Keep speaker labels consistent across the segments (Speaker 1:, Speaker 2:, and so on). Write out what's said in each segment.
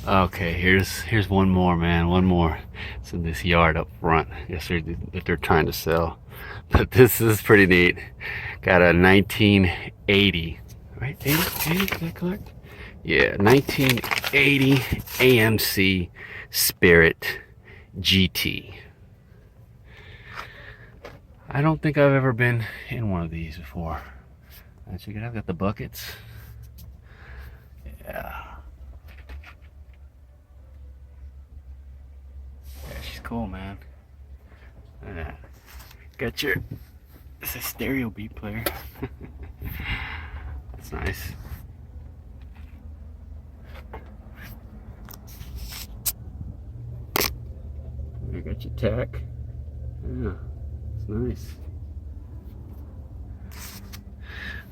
Speaker 1: Okay, here's one more, man. One more. It's in this yard up front. Yes, that they're trying to sell. But this is pretty neat. Got a 1980, right? 80? Is that correct? Yeah, 1980 AMC Spirit GT. I don't think I've ever been in one of these before. Check it out. Got the buckets. Yeah. She's cool, man. Got your, it's a stereo beat player. That's nice. You got your tack. Yeah, it's nice.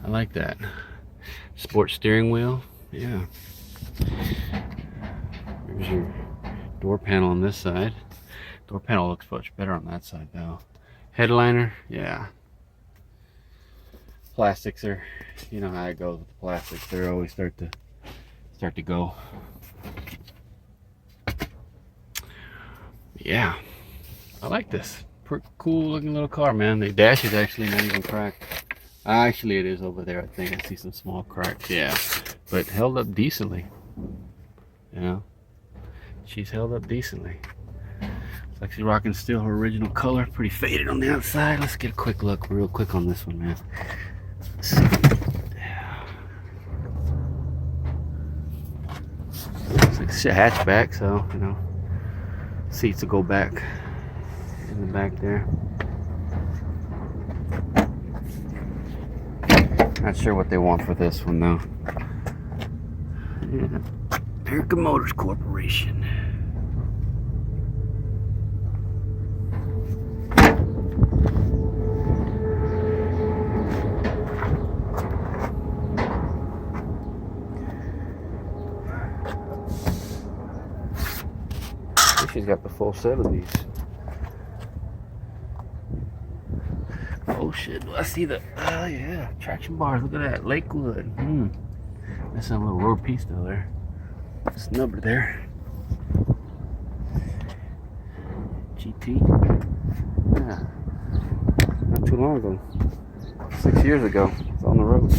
Speaker 1: I like that. Sport steering wheel. Yeah. There's your door panel on this side. Door panel looks much better on that side though. Headliner, yeah. Plastics are, you know how it goes with the plastics. They always start to go. Yeah, I like this. Pretty cool looking little car, man. The dash is actually not even cracked. Actually, it is over there. I think I see some small cracks. Yeah, but held up decently. You know, she's held up decently. It's like she's rocking still her original color. Pretty faded on the outside. Let's get a quick look, real quick on this one, man. Let's see. Yeah. It's like a hatchback, so you know, seats will go back in the back there. Not sure what they want for this one though. Yeah. American Motors Corporation. She's got the full set of these. Oh shit, I see the, oh yeah, traction bars, look at that, Lakewood. That's a little road piece though there. Snubber there. GT. Yeah. Not too long ago. 6 years ago. It's on the road.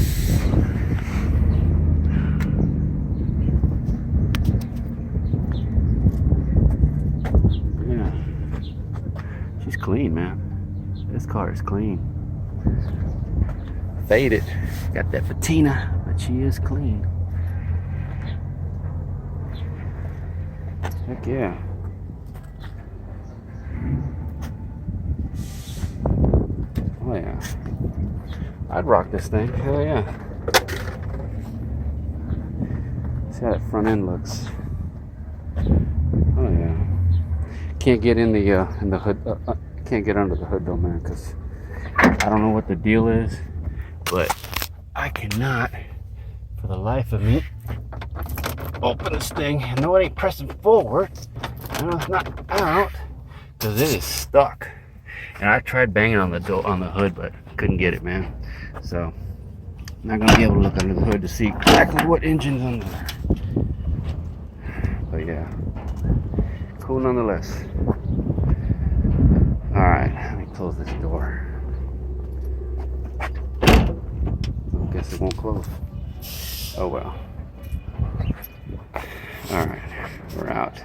Speaker 1: Yeah. She's clean, man. This car is clean. Faded. Got that patina, but she is clean. Heck yeah. Oh yeah. I'd rock this thing. Hell yeah. See how that front end looks. Oh yeah. Can't get in the hood. Can't get under the hood though, man, because I don't know what the deal is, but I cannot, for the life of me, open this thing. I know it ain't pressing forward. I know it's not out because it is stuck. And I tried banging on the door, on the hood, but couldn't get it, man. So I'm not gonna be able to look under the hood to see exactly what engine's under there. But yeah, cool nonetheless. All right, let me close this door. I guess it won't close. Oh well. All right, we're out.